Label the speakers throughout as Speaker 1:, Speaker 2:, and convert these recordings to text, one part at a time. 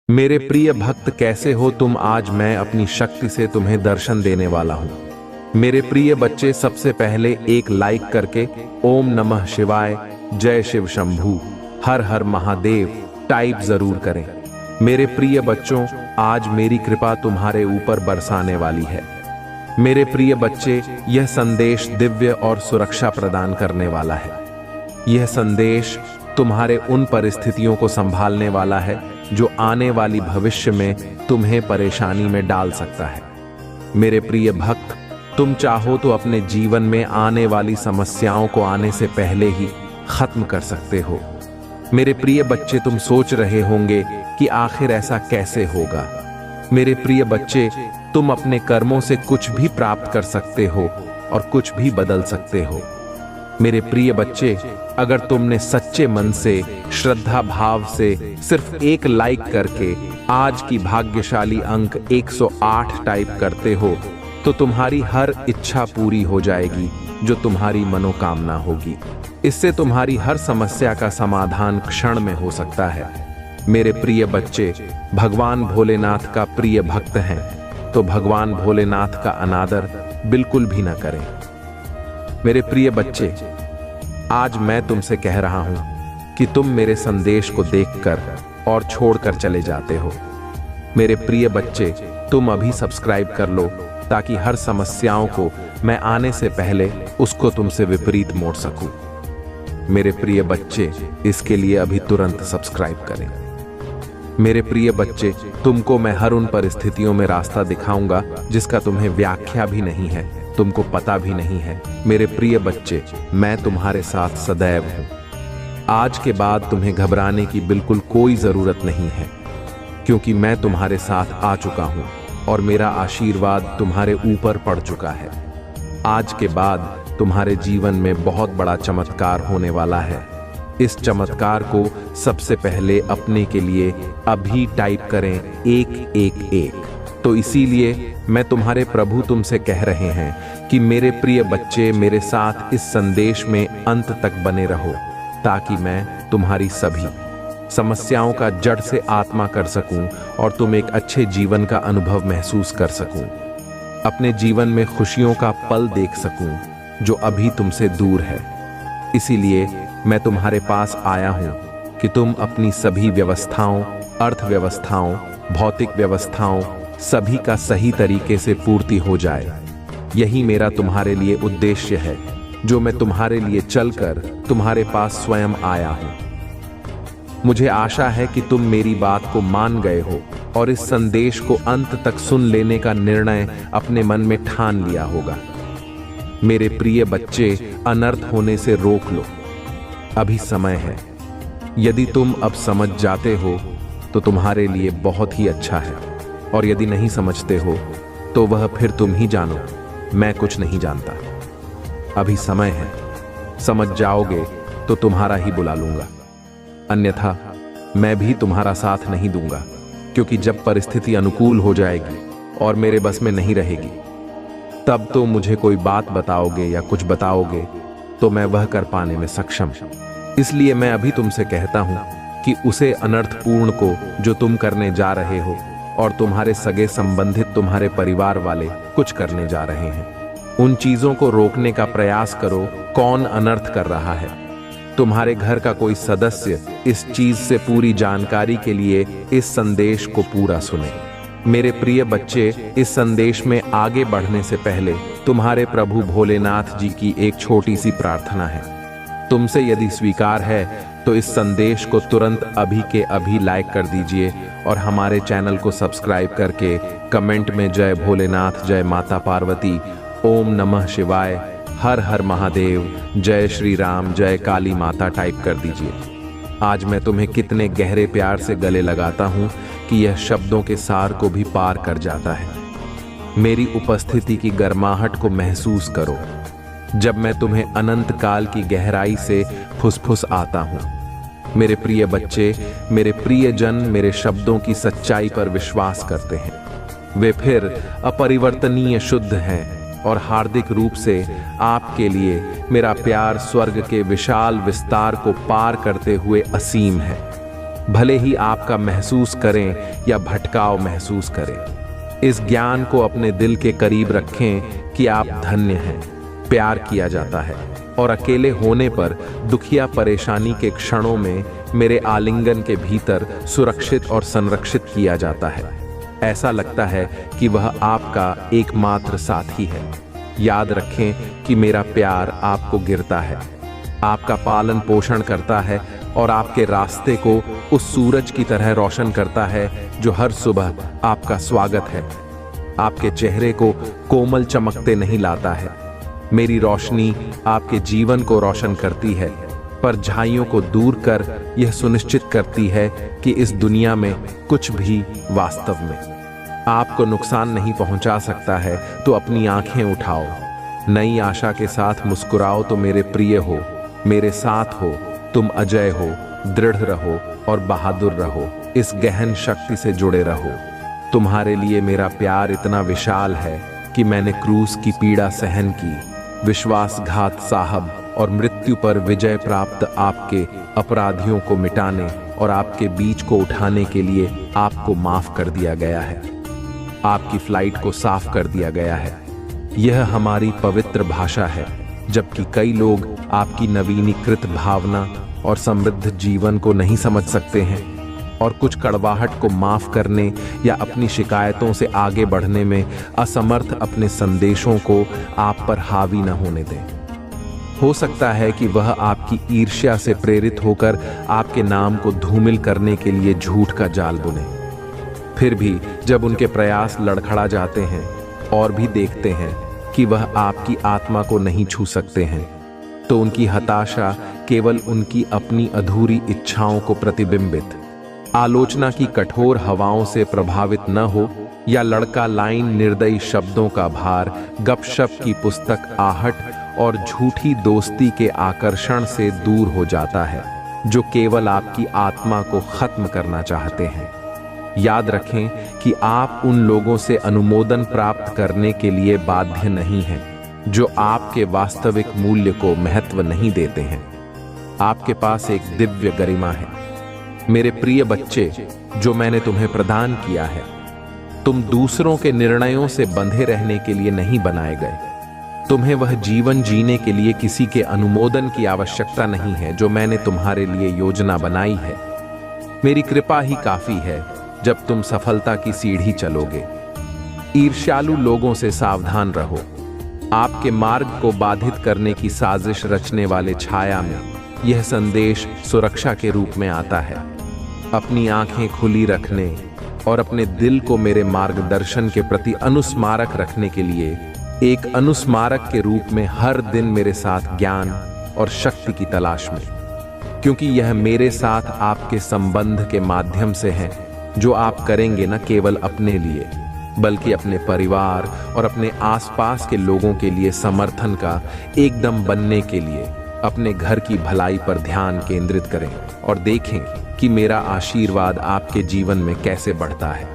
Speaker 1: मेरे प्रिय भक्त, कैसे हो तुम? आज मैं अपनी शक्ति से तुम्हें दर्शन देने वाला हूं। मेरे प्रिय बच्चे, सबसे पहले एक लाइक करके ओम नमः शिवाय, जय शिव शंभू, हर हर महादेव टाइप जरूर करें। मेरे प्रिय बच्चों, आज मेरी कृपा तुम्हारे ऊपर बरसाने वाली है। मेरे प्रिय बच्चे, यह संदेश दिव्य और सुरक्षा प्रदान करने वाला है। यह संदेश तुम्हारे उन परिस्थितियों को संभालने वाला है जो आने वाली भविष्य में तुम्हें परेशानी में डाल सकता है। मेरे प्रिय भक्त, तुम चाहो तो अपने जीवन में आने वाली समस्याओं को आने से पहले ही खत्म कर सकते हो। मेरे प्रिय बच्चे, तुम सोच रहे होंगे कि आखिर ऐसा कैसे होगा। मेरे प्रिय बच्चे, तुम अपने कर्मों से कुछ भी प्राप्त कर सकते हो और कुछ भी बदल सकते हो। मेरे प्रिय बच्चे, अगर तुमने सच्चे मन से, श्रद्धा भाव से सिर्फ एक लाइक करके आज की भाग्यशाली अंक 108 टाइप करते हो तो तुम्हारी हर इच्छा पूरी हो जाएगी जो तुम्हारी मनोकामना होगी। इससे तुम्हारी हर समस्या का समाधान क्षण में हो सकता है। मेरे प्रिय बच्चे, भगवान भोलेनाथ का प्रिय भक्त हैं तो भगवान भोलेनाथ का अनादर बिल्कुल भी न करें। मेरे प्रिय बच्चे, आज मैं तुमसे कह रहा हूं कि तुम मेरे संदेश को देखकर और छोड़कर चले जाते हो। मेरे प्रिय बच्चे, तुम अभी सब्सक्राइब कर लो ताकि हर समस्याओं को मैं आने से पहले उसको तुमसे विपरीत मोड़ सकूं। मेरे प्रिय बच्चे, इसके लिए अभी तुरंत सब्सक्राइब करें। मेरे प्रिय बच्चे, तुमको मैं हर उन परिस्थितियों में रास्ता दिखाऊंगा जिसका तुम्हें व्याख्या भी नहीं है, तुमको पता भी नहीं है। मेरे प्रिय बच्चे, मैं तुम्हारे साथ सदैव हूं। आज के बाद तुम्हें घबराने की बिल्कुल कोई जरूरत नहीं है, क्योंकि मैं तुम्हारे साथ आ चुका हूं और मेरा आशीर्वाद तुम्हारे ऊपर पड़ चुका है। आज के बाद तुम्हारे जीवन में बहुत बड़ा चमत्कार होने वाला है। इस चमत्कार को सबसे पहले अपने के लिए अभी टाइप करें 111। तो इसीलिए मैं तुम्हारे प्रभु तुमसे कह रहे हैं कि मेरे प्रिय बच्चे, मेरे साथ इस संदेश में अंत तक बने रहो ताकि मैं तुम्हारी सभी समस्याओं का जड़ से आत्मा कर सकूं और तुम एक अच्छे जीवन का अनुभव महसूस कर सकूं, अपने जीवन में खुशियों का पल देख सकूं जो अभी तुमसे दूर है। इसीलिए मैं तुम्हारे पास आया हूं कि तुम अपनी सभी व्यवस्थाओं, अर्थव्यवस्थाओं, भौतिक व्यवस्थाओं सभी का सही तरीके से पूर्ति हो जाए। यही मेरा तुम्हारे लिए उद्देश्य है जो मैं तुम्हारे लिए चलकर तुम्हारे पास स्वयं आया हूं। मुझे आशा है कि तुम मेरी बात को मान गए हो और इस संदेश को अंत तक सुन लेने का निर्णय अपने मन में ठान लिया होगा। मेरे प्रिय बच्चे, अनर्थ होने से रोक लो, अभी समय है। यदि तुम अब समझ जाते हो तो तुम्हारे लिए बहुत ही अच्छा है, और यदि नहीं समझते हो तो वह फिर तुम ही जानो, मैं कुछ नहीं जानता। अभी समय है, समझ जाओगे तो तुम्हारा ही बुला लूंगा, अन्यथा मैं भी तुम्हारा साथ नहीं दूंगा, क्योंकि जब परिस्थिति अनुकूल हो जाएगी और मेरे बस में नहीं रहेगी तब तो मुझे कोई बात बताओगे या कुछ बताओगे तो मैं वह कर पाने में सक्षम। इसलिए मैं अभी तुमसे कहता हूं कि उसे अनर्थपूर्ण को जो तुम करने जा रहे हो और तुम्हारे सगे संबंधित, तुम्हारे परिवार वाले कुछ करने जा रहे हैं, उन चीजों को रोकने का प्रयास करो। कौन अनर्थ कर रहा है? तुम्हारे घर का कोई सदस्य इस चीज से पूरी जानकारी के लिए इस संदेश को पूरा सुने। मेरे प्रिय बच्चे, इस संदेश में आगे बढ़ने से पहले तुम्हारे प्रभु भोलेनाथ जी की एक छोटी सी प्रार्थना है। तुमसे यदि स्वीकार है तो इस संदेश को तुरंत अभी के अभी लाइक कर दीजिए और हमारे चैनल को सब्सक्राइब करके कमेंट में जय भोलेनाथ, जय माता पार्वती, ओम नमः शिवाय, हर हर महादेव, जय श्री राम, जय काली माता टाइप कर दीजिए। आज मैं तुम्हें कितने गहरे प्यार से गले लगाता हूं कि यह शब्दों के सार को भी पार कर जाता है। मेरी उपस्थिति की गर्माहट को महसूस करो जब मैं तुम्हें अनंत काल की गहराई से फुसफुस आता हूं। मेरे प्रिय बच्चे, मेरे प्रिय जन मेरे शब्दों की सच्चाई पर विश्वास करते हैं। वे फिर अपरिवर्तनीय शुद्ध हैं और हार्दिक रूप से आपके लिए मेरा प्यार स्वर्ग के विशाल विस्तार को पार करते हुए असीम है। भले ही आपका महसूस करें या भटकाव महसूस करें। इस ज्ञान को अपने दिल के करीब रखें कि आप धन्य हैं, प्यार किया जाता है और अकेले होने पर दुखिया परेशानी के क्षणों में मेरे आलिंगन के भीतर सुरक्षित और संरक्षित किया जाता है। ऐसा लगता है कि वह आपका एकमात्र साथी है। याद रखें कि मेरा प्यार आपको गिरता है, आपका पालन पोषण करता है और आपके रास्ते को उस सूरज की तरह रोशन करता है जो हर सुबह आपका स्वागत है। आपके चेहरे को कोमल चमकते नहीं लाता है। मेरी रोशनी आपके जीवन को रोशन करती है, पर झाइयों को दूर कर यह सुनिश्चित करती है कि इस दुनिया में कुछ भी वास्तव में आपको नुकसान नहीं पहुंचा सकता है। तो अपनी आंखें उठाओ, नई आशा के साथ मुस्कुराओ तो मेरे प्रिय हो, मेरे साथ हो, तुम अजय हो, दृढ़ रहो और बहादुर रहो। इस गहन शक्ति से जुड़े रहो। तुम्हारे लिए मेरा प्यार इतना विशाल है कि मैंने क्रूस की पीड़ा सहन की, विश्वासघात साहब और मृत्यु पर विजय प्राप्त आपके अपराधियों को मिटाने और आपके बीच को उठाने के लिए आपको माफ कर दिया गया है। आपकी फ्लाइट को साफ कर दिया गया है। यह हमारी पवित्र भाषा है, जबकि कई लोग आपकी नवीनीकृत भावना और समृद्ध जीवन को नहीं समझ सकते हैं और कुछ कड़वाहट को माफ करने या अपनी शिकायतों से आगे बढ़ने में असमर्थ अपने संदेशों को आप पर हावी न होने दें। हो सकता है कि वह आपकी ईर्ष्या से प्रेरित होकर आपके नाम को धूमिल करने के लिए झूठ का जाल बुने। फिर भी जब उनके प्रयास लड़खड़ा जाते हैं और भी देखते हैं कि वह आपकी आत्मा को नहीं छू सकते हैं, तो उनकी हताशा केवल उनकी अपनी अधूरी इच्छाओं को प्रतिबिंबित, आलोचना की कठोर हवाओं से प्रभावित न हो या लड़का लाइन निर्दयी शब्दों का भार, गपशप की पुस्तक आहट और झूठी दोस्ती के आकर्षण से दूर हो जाता है, जो केवल आपकी आत्मा को खत्म करना चाहते हैं। याद रखें कि आप उन लोगों से अनुमोदन प्राप्त करने के लिए बाध्य नहीं हैं, जो आपके वास्तविक मूल्य को महत्व नहीं देते हैं। आपके पास एक दिव्य गरिमा है, मेरे प्रिय बच्चे, जो मैंने तुम्हें प्रदान किया है। तुम दूसरों के निर्णयों से बंधे रहने के लिए नहीं बनाए गए। तुम्हें वह जीवन जीने के लिए किसी के अनुमोदन की आवश्यकता नहीं है जो मैंने तुम्हारे लिए योजना बनाई है। मेरी कृपा ही काफी है जब तुम सफलता की सीढ़ी चलोगे। ईर्ष्यालु लोगों से सावधान रहो। आपके मार्ग को बाधित करने की साजिश रचने वाले छाया में यह संदेश सुरक्षा के रूप में आता है। अपनी आंखें खुली रखने और अपने दिल को मेरे मार्गदर्शन के प्रति अनुस्मारक रखने के लिए एक अनुस्मारक के रूप में हर दिन मेरे साथ ज्ञान और शक्ति की तलाश में, क्योंकि यह मेरे साथ आपके संबंध के माध्यम से है जो आप करेंगे न केवल अपने लिए बल्कि अपने परिवार और अपने आसपास के लोगों के लिए समर्थन का एकदम बनने के लिए अपने घर की भलाई पर ध्यान केंद्रित करें और देखें कि मेरा आशीर्वाद आपके जीवन में कैसे बढ़ता है।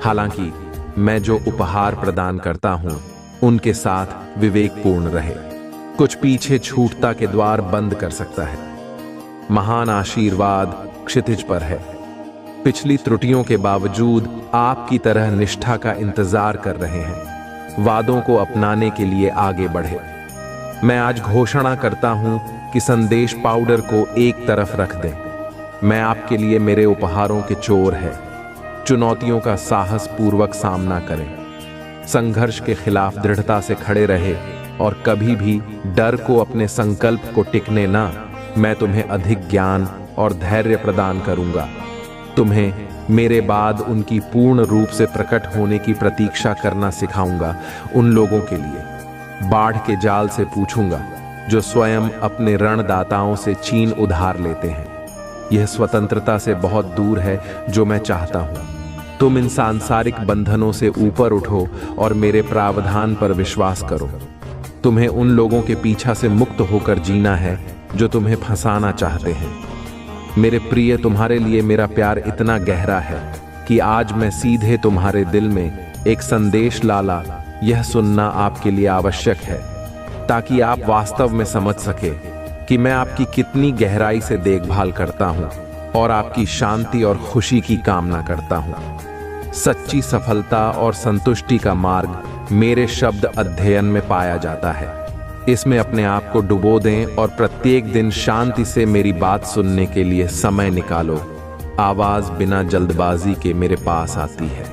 Speaker 1: हालांकि मैं जो उपहार प्रदान करता हूं उनके साथ विवेकपूर्ण रहे। कुछ पीछे छूटता के द्वार बंद कर सकता है। महान आशीर्वाद क्षितिज पर है। पिछली त्रुटियों के बावजूद आपकी तरह निष्ठा का इंतजार कर रहे हैं, वादों को अपनाने के लिए आगे बढ़े। मैं आज घोषणा करता हूं कि संदेश पाउडर को एक तरफ रख दें। मैं आपके लिए मेरे उपहारों के चोर है। चुनौतियों का साहस पूर्वक सामना करें, संघर्ष के खिलाफ दृढ़ता से खड़े रहे और कभी भी डर को अपने संकल्प को टिकने ना। मैं तुम्हें अधिक ज्ञान और धैर्य प्रदान करूंगा। तुम्हें मेरे बाद उनकी पूर्ण रूप से प्रकट होने की प्रतीक्षा करना सिखाऊंगा। उन लोगों के लिए बाढ़ के जाल से पूछूंगा जो स्वयं अपने ऋणदाताओं से चीन उधार लेते हैं। यह स्वतंत्रता से बहुत दूर है जो मैं चाहता हूं। तुम इन सांसारिक बंधनों से ऊपर उठो और मेरे प्रावधान पर विश्वास करो। तुम्हें उन लोगों के पीछा से मुक्त होकर जीना है जो तुम्हें फंसाना चाहते हैं। मेरे प्रिय, तुम्हारे लिए मेरा प्यार इतना गहरा है कि आज मैं सीधे तुम्हारे दिल में एक संदेश लाला। यह सुनना आपके लिए आवश्यक है ताकि आप वास्तव में समझ सके कि मैं आपकी कितनी गहराई से देखभाल करता हूं। और आपकी शांति और खुशी की कामना करता हूँ। सच्ची सफलता और संतुष्टि का मार्ग मेरे शब्द अध्ययन में पाया जाता है। इसमें अपने आप को डुबो दें और प्रत्येक दिन शांति से मेरी बात सुनने के लिए समय निकालो। आवाज बिना जल्दबाजी के मेरे पास आती है,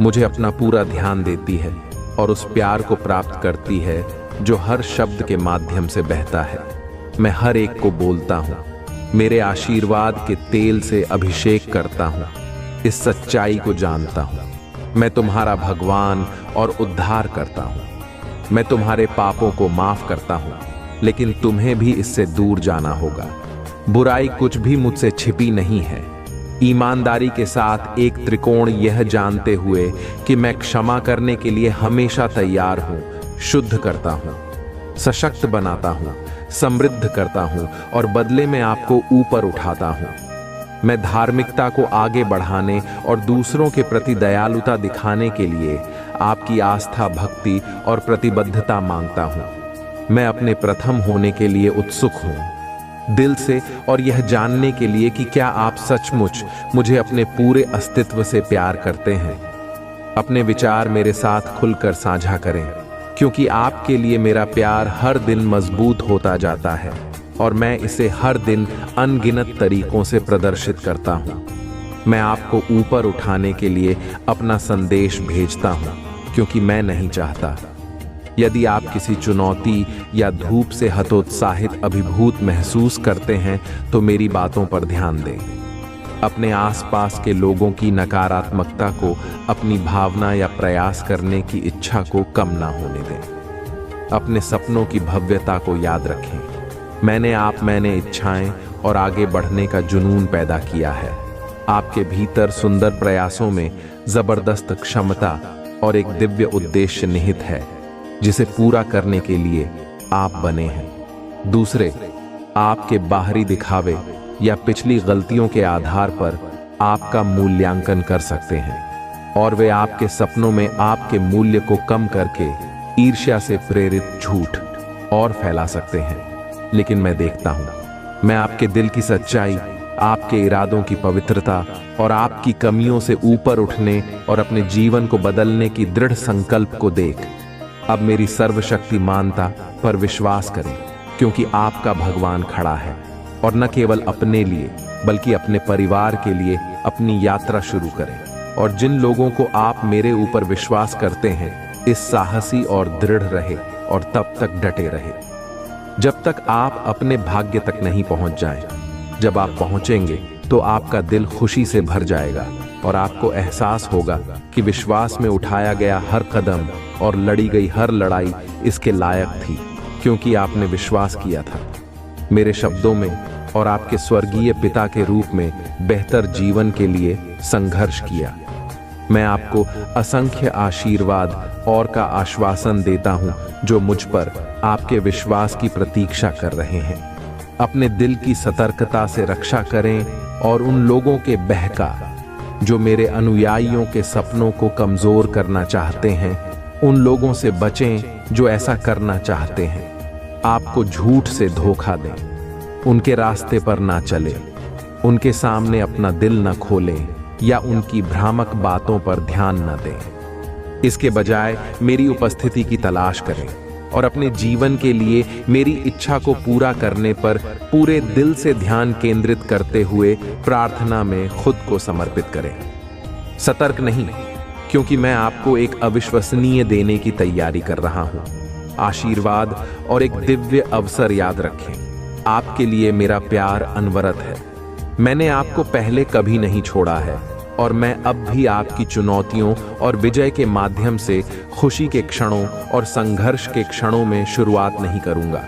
Speaker 1: मुझे अपना पूरा ध्यान देती है और उस प्यार को प्राप्त करती है जो हर शब्द के माध्यम से बहता है। मैं हर एक को बोलता हूँ, मेरे आशीर्वाद के तेल से अभिषेक करता हूँ। इस सच्चाई को जानता हूँ, मैं तुम्हारा भगवान और उद्धार करता हूँ। मैं तुम्हारे पापों को माफ करता हूँ, लेकिन तुम्हें भी इससे दूर जाना होगा। बुराई कुछ भी मुझसे छिपी नहीं है। ईमानदारी के साथ एक त्रिकोण यह जानते हुए कि मैं क्षमा करने के लिए हमेशा तैयार हूँ, शुद्ध करता हूँ, सशक्त बनाता हूँ, समृद्ध करता हूँ और बदले में आपको ऊपर उठाता हूँ। मैं धार्मिकता को आगे बढ़ाने और दूसरों के प्रति दयालुता दिखाने के लिए आपकी आस्था, भक्ति और प्रतिबद्धता मांगता हूँ। मैं अपने प्रथम होने के लिए उत्सुक हूँ, दिल से, और यह जानने के लिए कि क्या आप सचमुच मुझे अपने पूरे अस्तित्व से प्यार करते हैं। अपने विचार मेरे साथ खुलकर साझा करें, क्योंकि आपके लिए मेरा प्यार हर दिन मजबूत होता जाता है और मैं इसे हर दिन अनगिनत तरीकों से प्रदर्शित करता हूँ। मैं आपको ऊपर उठाने के लिए अपना संदेश भेजता हूँ, क्योंकि मैं नहीं चाहता। यदि आप किसी चुनौती या धूप से हतोत्साहित अभिभूत महसूस करते हैं तो मेरी बातों पर ध्यान दें। अपने आसपास के लोगों की नकारात्मकता को अपनी भावना या प्रयास करने की इच्छा को कम ना होने दें। अपने सपनों की भव्यता को याद रखें। मैंने इच्छाएं और आगे बढ़ने का जुनून पैदा किया है। आपके भीतर सुंदर प्रयासों में जबरदस्त क्षमता और एक दिव्य उद्देश्य निहित है, जिसे पूरा करने के लिए आप बने हैं। दूसरे आपके बाहरी दिखावे या पिछली गलतियों के आधार पर आपका मूल्यांकन कर सकते हैं और वे आपके सपनों में आपके मूल्य को कम करके ईर्ष्या से प्रेरित झूठ और फैला सकते हैं। लेकिन मैं देखता हूं, मैं आपके दिल की सच्चाई, आपके इरादों की पवित्रता और आपकी कमियों से ऊपर उठने और अपने जीवन को बदलने की दृढ़ संकल्प को देख अब मेरी सर्वशक्तिमानता पर विश्वास करें, क्योंकि आपका भगवान खड़ा है और न केवल अपने लिए बल्कि अपने परिवार के लिए अपनी यात्रा शुरू करें। और जिन लोगों को आप मेरे ऊपर विश्वास करते हैं, इस साहसी और दृढ़ रहे और तब तक डटे रहे जब तक आप अपने भाग्य तक नहीं पहुंच जाएं। जब आप पहुंचेंगे तो आपका दिल खुशी से भर जाएगा और आपको एहसास होगा कि विश्वास में उठाया गया हर कदम और लड़ी गई हर लड़ाई इसके लायक थी, क्योंकि आपने विश्वास किया था। मेरे शब्दों में और आपके स्वर्गीय पिता के रूप में बेहतर जीवन के लिए संघर्ष किया। मैं आपको असंख्य आशीर्वाद और का आश्वासन देता हूं जो मुझ पर आपके विश्वास की प्रतीक्षा कर रहे हैं। अपने दिल की सतर्कता से रक्षा करें और उन लोगों के बहका जो मेरे अनुयायियों के सपनों को कमजोर करना चाहते हैं, उन लोगों से बचें जो ऐसा करना चाहते हैं, आपको झूठ से धोखा दें। उनके रास्ते पर ना चले, उनके सामने अपना दिल न खोलें या उनकी भ्रामक बातों पर ध्यान न दें। इसके बजाय मेरी उपस्थिति की तलाश करें और अपने जीवन के लिए मेरी इच्छा को पूरा करने पर पूरे दिल से ध्यान केंद्रित करते हुए प्रार्थना में खुद को समर्पित करें। सतर्क नहीं, क्योंकि मैं आपको एक अविश्वसनीय देने की तैयारी कर रहा हूं। आशीर्वाद और एक दिव्य अवसर याद रखें। आपके लिए मेरा प्यार अनवरत है। मैंने आपको पहले कभी नहीं छोड़ा है और मैं अब भी आपकी चुनौतियों और विजय के माध्यम से खुशी के क्षणों और संघर्ष के क्षणों में शुरुआत नहीं करूंगा।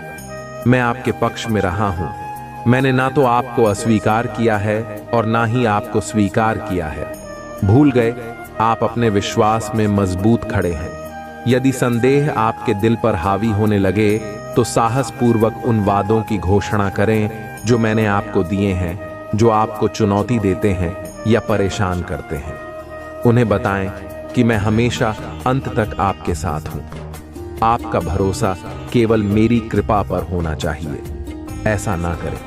Speaker 1: मैं आपके पक्ष में रहा हूं। मैंने ना तो आपको अस्वीकार किया है और ना ही आपको स्वीकार किया है। भूल गए, आप अपने विश्वास में मजबूत खड़े हैं। यदि संदेह आपके दिल पर हावी होने लगे तो साहस पूर्वक उन वादों की घोषणा करें जो मैंने आपको दिए हैं, जो आपको चुनौती देते हैं या परेशान करते हैं। उन्हें बताएं कि मैं हमेशा अंत तक आपके साथ हूं। आपका भरोसा केवल मेरी कृपा पर होना चाहिए। ऐसा ना करें।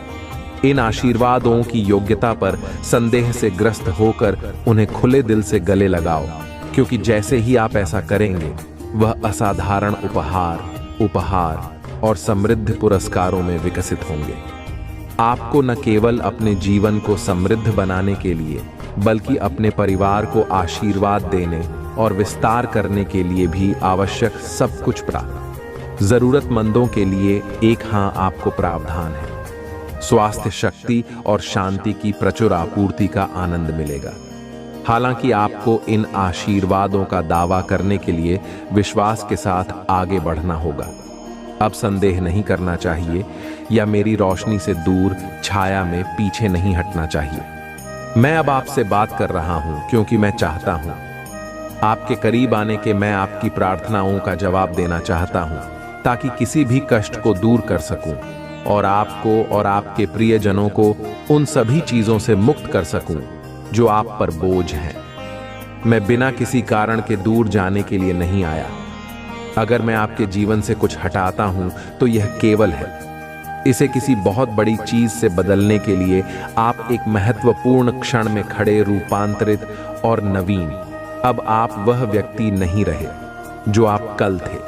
Speaker 1: इन आशीर्वादों की योग्यता पर संदेह से ग्रस्त होकर उन्हें खुले दिल से गले लगाओ, क्योंकि जैसे ही आप ऐसा करेंगे वह असाधारण उपहार और समृद्ध पुरस्कारों में विकसित होंगे। आपको न केवल अपने जीवन को समृद्ध बनाने के लिए बल्कि अपने परिवार को आशीर्वाद देने और विस्तार करने के लिए भी आवश्यक सब कुछ प्राप्त। जरूरतमंदों के लिए एक आपको प्रावधान है। स्वास्थ्य, शक्ति और शांति की प्रचुर आपूर्ति का आनंद मिलेगा। हालांकि आपको इन आशीर्वादों का दावा करने के लिए विश्वास के साथ आगे बढ़ना होगा। अब संदेह नहीं करना चाहिए या मेरी रोशनी से दूर छाया में पीछे नहीं हटना चाहिए। मैं अब आपसे बात कर रहा हूं क्योंकि मैं चाहता हूं आपके करीब आने के, मैं आपकी प्रार्थनाओं का जवाब देना चाहता हूं ताकि किसी भी कष्ट को दूर कर सकूं और आपको और आपके प्रियजनों को उन सभी चीजों से मुक्त कर सकूं जो आप पर बोझ हैं। मैं बिना किसी कारण के दूर जाने के लिए नहीं आया। अगर मैं आपके जीवन से कुछ हटाता हूं तो यह केवल है इसे किसी बहुत बड़ी चीज से बदलने के लिए आप एक महत्वपूर्ण क्षण में खड़े, रूपांतरित और नवीन। अब आप वह व्यक्ति नहीं रहे जो आप कल थे।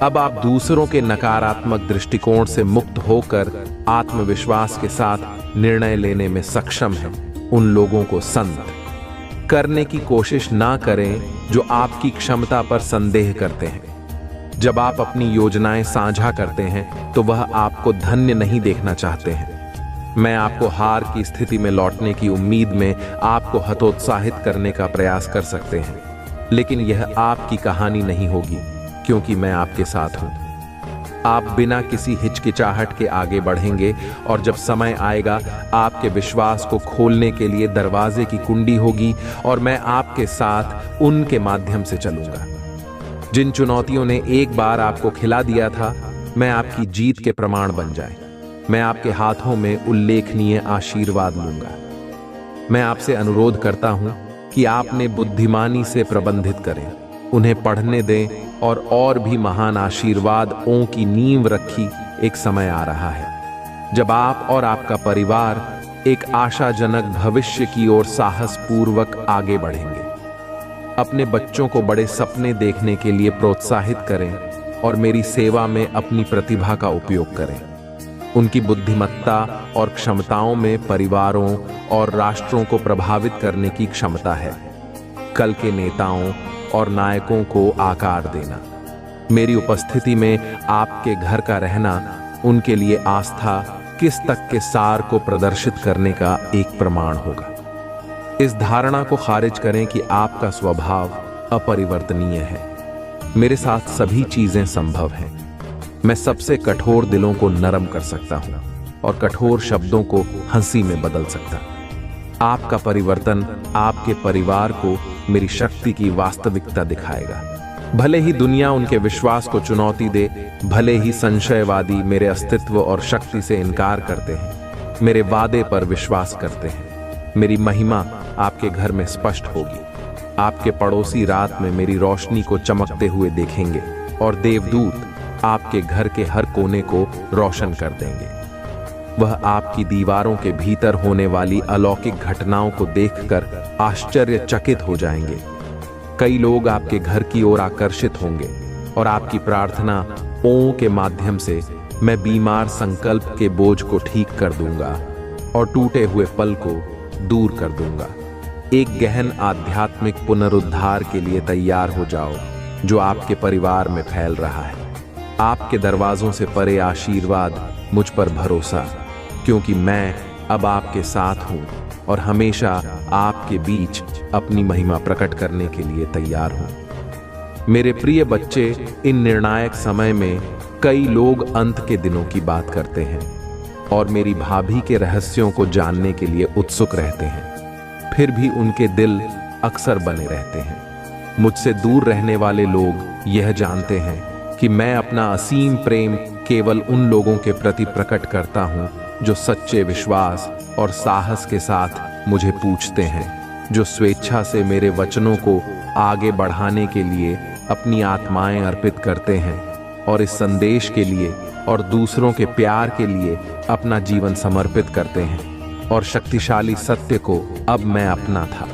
Speaker 1: अब आप दूसरों के नकारात्मक दृष्टिकोण से मुक्त होकर आत्मविश्वास के साथ निर्णय लेने में सक्षम हैं। उन लोगों को संत करने की कोशिश ना करें जो आपकी क्षमता पर संदेह करते हैं। जब आप अपनी योजनाएं साझा करते हैं तो वह आपको धन्य नहीं देखना चाहते हैं। मैं आपको हार की स्थिति में लौटने की उम्मीद में आपको हतोत्साहित करने का प्रयास कर सकते हैं, लेकिन यह आपकी कहानी नहीं होगी क्योंकि मैं आपके साथ हूं। आप बिना किसी हिचकिचाहट के आगे बढ़ेंगे और जब समय आएगा आपके विश्वास को खोलने के लिए दरवाजे की कुंडी होगी और मैं आपके साथ उनके माध्यम से चलूंगा। जिन चुनौतियों ने एक बार आपको खिला दिया था, मैं आपकी जीत के प्रमाण बन जाए। मैं आपके हाथों में उल्लेखनीय आशीर्वाद लूंगा। मैं आपसे अनुरोध करता हूं कि आपने बुद्धिमानी से प्रबंधित करें, उन्हें पढ़ने दें और भी महान आशीर्वादों की नींव रखी एक समय आ रहा है जब आप और आपका परिवार एक आशाजनक भविष्य की ओर साहसपूर्वक आगे बढ़ेंगे। अपने बच्चों को बड़े सपने देखने के लिए प्रोत्साहित करें और मेरी सेवा में अपनी प्रतिभा का उपयोग करें। उनकी बुद्धिमत्ता और क्षमताओं में परिवारों और राष्ट्रों को प्रभावित करने की क्षमता है। कल के नेताओं और नायकों को आकार देना, मेरी उपस्थिति में आपके घर का रहना उनके लिए आस्था किस तक के सार को प्रदर्शित करने का एक प्रमाण होगा। इस धारणा को खारिज करें कि आपका स्वभाव अपरिवर्तनीय है। मेरे साथ सभी चीजें संभव हैं। मैं सबसे कठोर दिलों को नरम कर सकता हूं और कठोर शब्दों को हंसी में बदल सकता। आपका परिवर्तन आपके परिवार को मेरी शक्ति की वास्तविकता दिखाएगा। भले ही दुनिया उनके विश्वास को चुनौती दे, भले ही संशयवादी मेरे अस्तित्व और शक्ति से इनकार करते हैं, मेरे वादे पर विश्वास करते हैं। मेरी महिमा आपके घर में स्पष्ट होगी। आपके पड़ोसी रात में मेरी रोशनी को चमकते हुए देखेंगे और देवदूत आपके घर के हर कोने को रोशन कर देंगे। वह आपकी दीवारों के भीतर होने वाली अलौकिक घटनाओं को देखकर आश्चर्यचकित हो जाएंगे। कई लोग आपके घर की ओर आकर्षित होंगे और आपकी प्रार्थनाओं के माध्यम से मैं बीमार संकल्प के बोझ को ठीक कर दूंगा और टूटे हुए पल को दूर कर दूंगा। एक गहन आध्यात्मिक पुनरुद्धार के लिए तैयार हो जाओ जो आपके परिवार में फैल रहा है। आपके दरवाजों से परे आशीर्वाद, मुझ पर भरोसा, क्योंकि मैं अब आपके साथ हूं और हमेशा आपके बीच अपनी महिमा प्रकट करने के लिए तैयार हूं। मेरे प्रिय बच्चे, इन निर्णायक समय में कई लोग अंत के दिनों की बात करते हैं और मेरी भाभी के रहस्यों को जानने के लिए उत्सुक रहते हैं। फिर भी उनके दिल अक्सर बने रहते हैं। मुझसे दूर रहने वाले लोग यह जानते हैं कि मैं अपना असीम प्रेम केवल उन लोगों के प्रति प्रकट करता हूं जो सच्चे विश्वास और साहस के साथ मुझे पूछते हैं, जो स्वेच्छा से मेरे वचनों को आगे बढ़ाने के लिए अपनी आत्माएं अर्पित करते हैं और इस संदेश के लिए और दूसरों के प्यार के लिए अपना जीवन समर्पित करते हैं। और शक्तिशाली सत्य को अब मैं अपना था।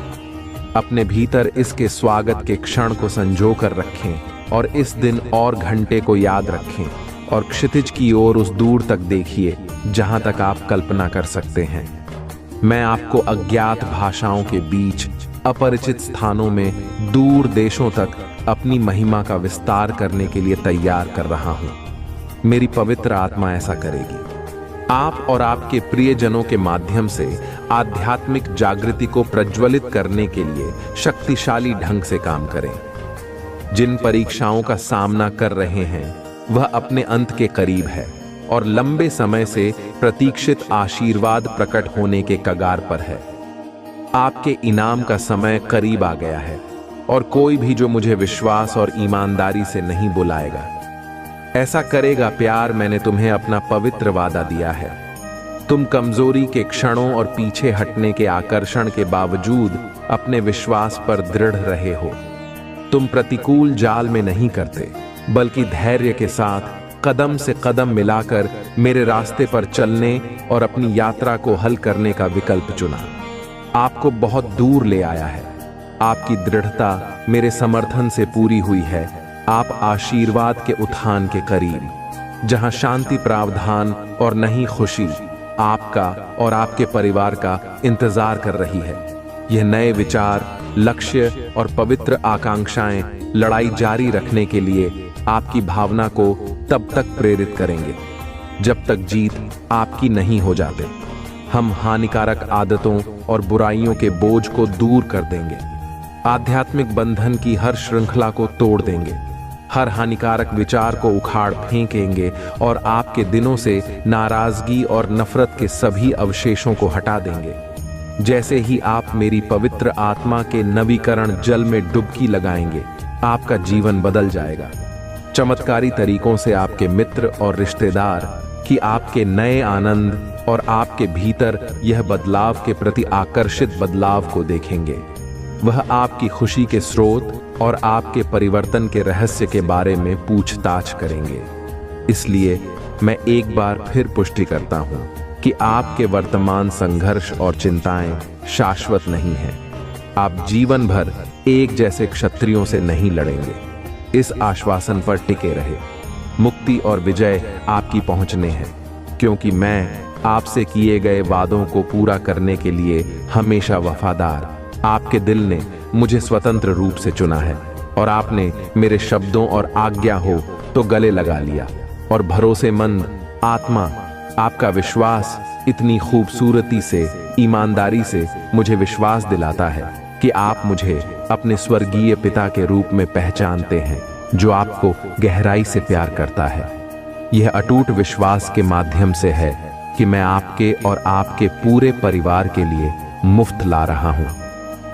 Speaker 1: अपने भीतर इसके स्वागत के क्षण को संजो कर रखें और इस दिन और घंटे को याद रखें और क्षितिज की ओर उस दूर तक देखिए जहां तक आप कल्पना कर सकते हैं। मैं आपको अज्ञात भाषाओं के बीच, अपरिचित स्थानों में, दूर देशों तक अपनी महिमा का विस्तार करने के लिए तैयार कर रहा हूं। मेरी पवित्र आत्मा ऐसा करेगी। आप और आपके प्रियजनों के माध्यम से आध्यात्मिक जागृति को प्रज्वलित करने के लिए शक्तिशाली ढंग से काम करें। जिन परीक्षाओं का सामना कर रहे हैं वह अपने अंत के करीब है और लंबे समय से प्रतीक्षित आशीर्वाद प्रकट होने के कगार पर है। आपके इनाम का समय करीब आ गया है और कोई भी जो मुझे विश्वास और ईमानदारी से नहीं बुलाएगा, ऐसा करेगा प्यार, मैंने तुम्हें अपना पवित्र वादा दिया है। तुम कमजोरी के क्षणों और पीछे हटने के आकर्षण के बावजूद अपने विश्वास पर दृढ़ रहे हो। तुम प्रतिकूल जाल में नहीं करते, बल्कि धैर्य के साथ कदम से कदम मिलाकर मेरे रास्ते पर चलने और अपनी यात्रा को हल करने का विकल्प चुना। आपको बहुत दूर ले आया है। आपकी दृढ़ता मेरे समर्थन से पूरी हुई है। आप आशीर्वाद के उत्थान के करीब, जहां शांति प्रावधान और नहीं खुशी आपका और आपके परिवार का इंतजार कर रही है। यह नए विचार, लक्ष्य और पवित्र आकांक्षाएं लड़ाई जारी रखने के लिए आपकी भावना को तब तक प्रेरित करेंगे जब तक जीत आपकी नहीं हो जाते। हम हानिकारक आदतों और बुराइयों के बोझ को दूर कर देंगे। आध्यात्मिक बंधन की हर श्रृंखला को तोड़ देंगे। हर हानिकारक विचार को उखाड़ फेंकेंगे और आपके दिनों से नाराजगी और नफरत के सभी अवशेषों को हटा देंगे। जैसे ही आप मेरी पवित्र आत्मा के नवीकरण जल में डुबकी लगाएंगे, आपका जीवन बदल जाएगा। चमत्कारी तरीकों से आपके मित्र और रिश्तेदार कि आपके नए आनंद और आपके भीतर यह बदलाव के प्रति आकर्षित बदलाव को देखेंगे। वह आपकी खुशी के स्रोत और आपके परिवर्तन के रहस्य के बारे में पूछताछ करेंगे। इसलिए मैं एक बार फिर पुष्टि करता हूं कि आपके वर्तमान संघर्ष और चिंताएं शाश्वत नहीं हैं। आप जीवन भर एक जैसे क्षत्रियों से नहीं लड़ेंगे। इस आश्वासन पर टिके रहे। मुक्ति और विजय आपकी पहुंचने हैं, क्योंकि मैं आपसे किए गए वादों को पूरा करने के लिए हमेशा वफादार। आपके दिल ने मुझे स्वतंत्र रूप से चुना है और आपने मेरे शब्दों और आज्ञा हो तो गले लगा लिया। और भरोसेमंद आत्मा, आपका विश्वास इतनी खूबसूरती से, ईमानदारी से मुझे विश्वास दिलाता है कि आप मुझे अपने स्वर्गीय पिता के रूप में पहचानते हैं, जो आपको गहराई से प्यार करता है। यह अटूट विश्वास के माध्यम से है कि मैं आपके और आपके पूरे परिवार के लिए मुफ्त ला रहा हूं।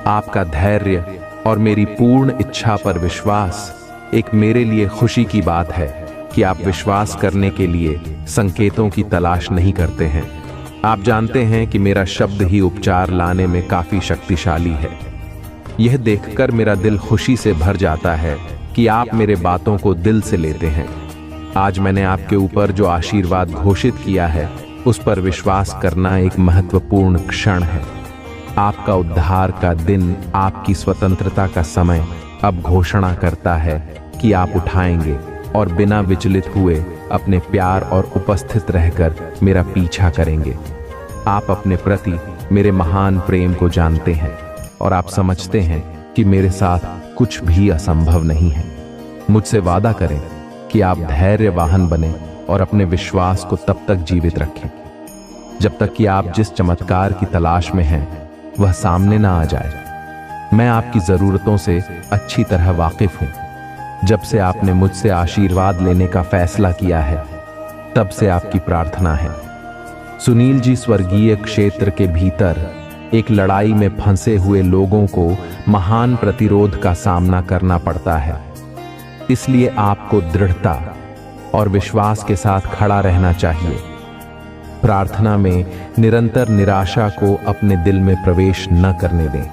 Speaker 1: आपका धैर्य और मेरी पूर्ण इच्छा पर विश्वास एक मेरे लिए खुशी की बात है कि आप विश्वास करने के लिए संकेतों की तलाश नहीं करते हैं। आप जानते हैं कि मेरा शब्द ही उपचार लाने में काफी शक्तिशाली है। यह देखकर मेरा दिल खुशी से भर जाता है कि आप मेरे बातों को दिल से लेते हैं। आज मैंने आपके ऊपर जो आशीर्वाद घोषित किया है, उस पर विश्वास करना एक महत्वपूर्ण क्षण है। आपका उद्धार का दिन, आपकी स्वतंत्रता का समय अब घोषणा करता है कि आप उठाएंगे और बिना विचलित हुए अपने प्यार और उपस्थित रहकर मेरा पीछा करेंगे। आप अपने प्रति मेरे महान प्रेम को जानते हैं और आप समझते हैं कि मेरे साथ कुछ भी असंभव नहीं है। मुझसे वादा करें कि आप धैर्यवान बने और अपने विश्वास को तब तक जीवित रखें जब तक कि आप जिस चमत्कार की तलाश में हैं वह सामने ना आ जाए। मैं आपकी जरूरतों से अच्छी तरह वाकिफ हूं। जब से आपने मुझसे आशीर्वाद लेने का फैसला किया है, तब से आपकी प्रार्थना है। सुनील जी, स्वर्गीय क्षेत्र के भीतर एक लड़ाई में फंसे हुए लोगों को महान प्रतिरोध का सामना करना पड़ता है। इसलिए आपको दृढ़ता और विश्वास के साथ खड़ा रहना चाहिए। प्रार्थना में निरंतर निराशा को अपने दिल में प्रवेश न करने दें।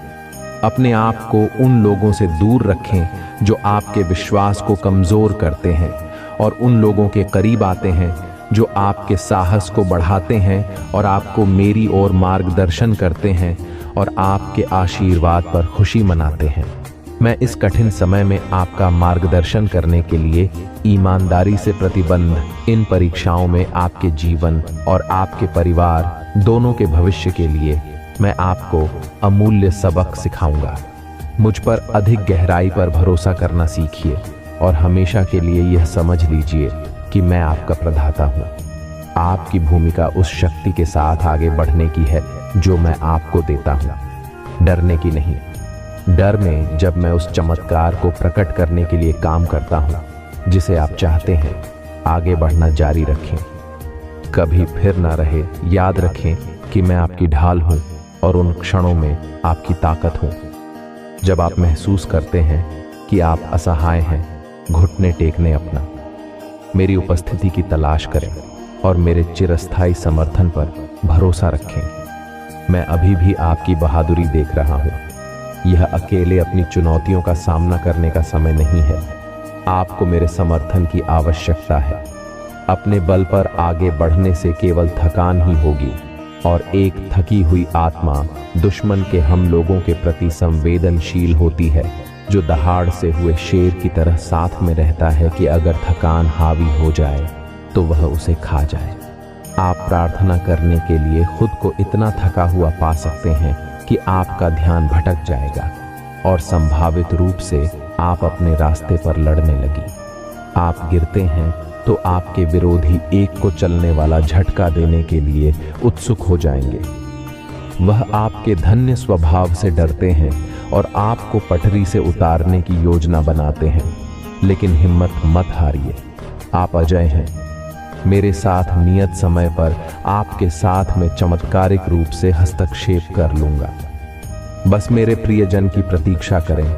Speaker 1: अपने आप को उन लोगों से दूर रखें जो आपके विश्वास को कमजोर करते हैं और उन लोगों के करीब आते हैं जो आपके साहस को बढ़ाते हैं और आपको मेरी ओर मार्गदर्शन करते हैं और आपके आशीर्वाद पर खुशी मनाते हैं। मैं इस कठिन समय में आपका मार्गदर्शन करने के लिए ईमानदारी से प्रतिबद्ध इन परीक्षाओं में आपके जीवन और आपके परिवार दोनों के भविष्य के लिए मैं आपको अमूल्य सबक सिखाऊंगा। मुझ पर अधिक गहराई पर भरोसा करना सीखिए और हमेशा के लिए यह समझ लीजिए कि मैं आपका प्रदाता हूँ। आपकी भूमिका उस शक्ति के साथ आगे बढ़ने की है जो मैं आपको देता हूँ, डरने की नहीं। डर में जब मैं उस चमत्कार को प्रकट करने के लिए काम करता हूँ जिसे आप चाहते हैं, आगे बढ़ना जारी रखें, कभी फिर ना रहे। याद रखें कि मैं आपकी ढाल हूँ और उन क्षणों में आपकी ताकत हूँ जब आप महसूस करते हैं कि आप असहाय हैं, घुटने टेकने अपना मेरी उपस्थिति की तलाश करें और मेरे चिरस्थायी समर्थन पर भरोसा रखें। मैं अभी भी आपकी बहादुरी देख रहा हूँ। यह अकेले अपनी चुनौतियों का सामना करने का समय नहीं है। आपको मेरे समर्थन की आवश्यकता है। अपने बल पर आगे बढ़ने से केवल थकान ही होगी और एक थकी हुई आत्मा दुश्मन के हम लोगों के प्रति संवेदनशील होती है, जो दहाड़ से हुए शेर की तरह साथ में रहता है कि अगर थकान हावी हो जाए तो वह उसे खा जाए। आप प्रार्थना करने के लिए खुद को इतना थका हुआ पा सकते हैं कि आपका ध्यान भटक जाएगा और संभावित रूप से आप अपने रास्ते पर लड़ने लगी। आप गिरते हैं तो आपके विरोधी एक को चलने वाला झटका देने के लिए उत्सुक हो जाएंगे। वह आपके धन्य स्वभाव से डरते हैं और आपको पटरी से उतारने की योजना बनाते हैं, लेकिन हिम्मत मत हारिए। आप अजय हैं। मेरे साथ नियत समय पर आपके साथ में चमत्कारिक रूप से हस्तक्षेप कर लूंगा। बस मेरे प्रियजन की प्रतीक्षा करें।